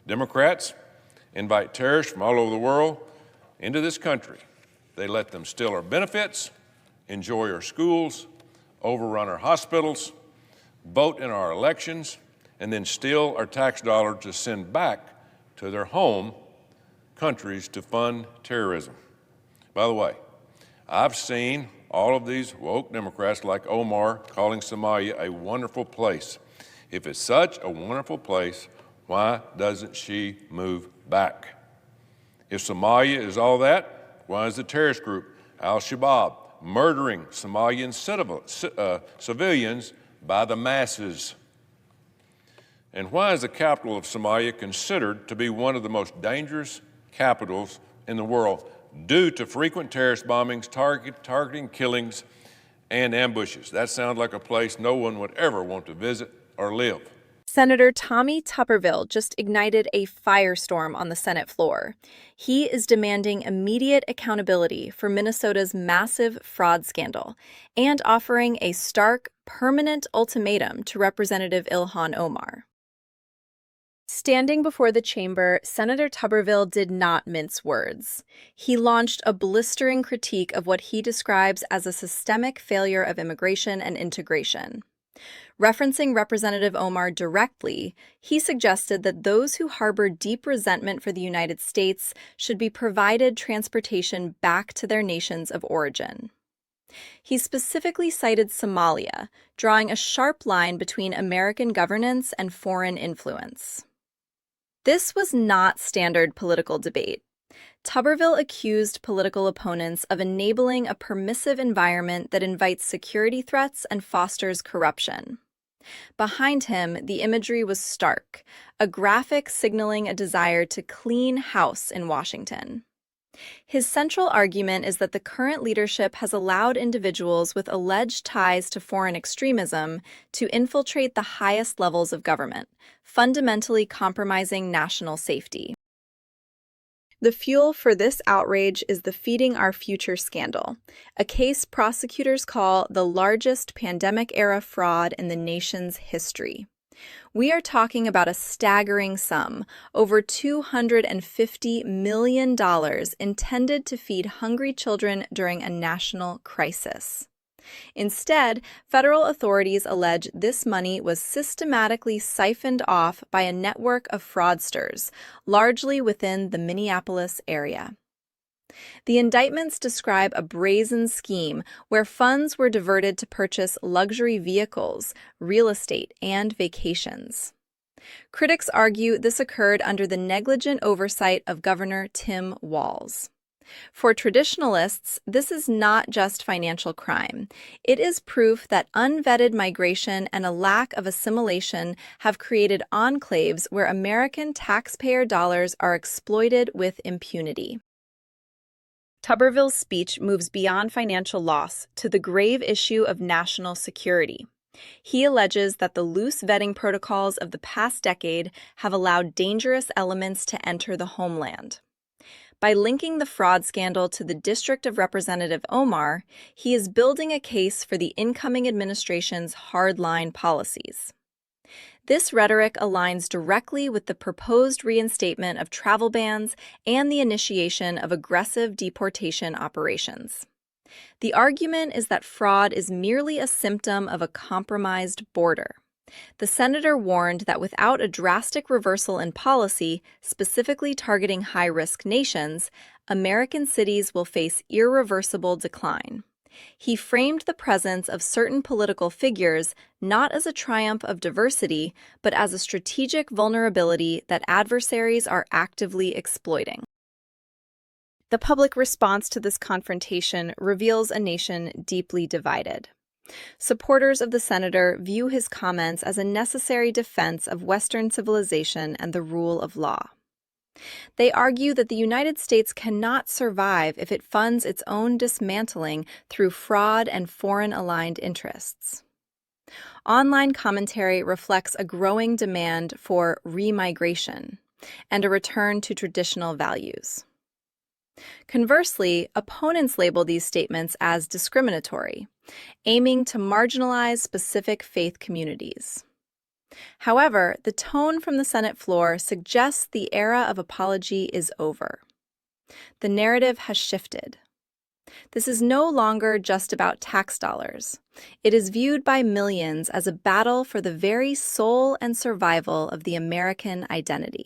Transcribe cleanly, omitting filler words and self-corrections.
Democrats invite terrorists from all over the world into this country. They let them steal our benefits, enjoy our schools, overrun our hospitals, vote in our elections, and then steal our tax dollars to send back to their home countries to fund terrorism. By the way, I've seen all of these woke Democrats like Omar calling Somalia a wonderful place. If it's such a wonderful place, why doesn't she move back? If Somalia is all that, why is the terrorist group Al-Shabaab murdering Somalian civilians by the masses? And why is the capital of Somalia considered to be one of the most dangerous capitals in the world due to frequent terrorist bombings, targeting killings, and ambushes? That sounds like a place no one would ever want to visit or live. Senator Tommy Tuberville just ignited a firestorm on the Senate floor. He is demanding immediate accountability for Minnesota's massive fraud scandal and offering a stark, permanent ultimatum to Representative Ilhan Omar. Standing before the chamber, Senator Tuberville did not mince words. He launched a blistering critique of what he describes as a systemic failure of immigration and integration. Referencing Representative Omar directly, he suggested that those who harbor deep resentment for the United States should be provided transportation back to their nations of origin. He specifically cited Somalia, drawing a sharp line between American governance and foreign influence. This was not standard political debate. Tuberville accused political opponents of enabling a permissive environment that invites security threats and fosters corruption. Behind him, the imagery was stark, a graphic signaling a desire to clean house in Washington. His central argument is that the current leadership has allowed individuals with alleged ties to foreign extremism to infiltrate the highest levels of government, fundamentally compromising national safety. The fuel for this outrage is the Feeding Our Future scandal, a case prosecutors call the largest pandemic-era fraud in the nation's history. We are talking about a staggering sum, over $250 million intended to feed hungry children during a national crisis. Instead, federal authorities allege this money was systematically siphoned off by a network of fraudsters, largely within the Minneapolis area. The indictments describe a brazen scheme where funds were diverted to purchase luxury vehicles, real estate, and vacations. Critics argue this occurred under the negligent oversight of Governor Tim Walz. For traditionalists, this is not just financial crime. It is proof that unvetted migration and a lack of assimilation have created enclaves where American taxpayer dollars are exploited with impunity. Tuberville's speech moves beyond financial loss to the grave issue of national security. He alleges that the loose vetting protocols of the past decade have allowed dangerous elements to enter the homeland. By linking the fraud scandal to the District of Representative Omar, he is building a case for the incoming administration's hardline policies. This rhetoric aligns directly with the proposed reinstatement of travel bans and the initiation of aggressive deportation operations. The argument is that fraud is merely a symptom of a compromised border. The senator warned that without a drastic reversal in policy, specifically targeting high-risk nations, American cities will face irreversible decline. He framed the presence of certain political figures not as a triumph of diversity, but as a strategic vulnerability that adversaries are actively exploiting. The public response to this confrontation reveals a nation deeply divided. Supporters of the senator view his comments as a necessary defense of Western civilization and the rule of law. They argue that the United States cannot survive if it funds its own dismantling through fraud and foreign-aligned interests. Online commentary reflects a growing demand for remigration and a return to traditional values. Conversely, opponents label these statements as discriminatory, aiming to marginalize specific faith communities. However, the tone from the Senate floor suggests the era of apology is over. The narrative has shifted. This is no longer just about tax dollars. It is viewed by millions as a battle for the very soul and survival of the American identity.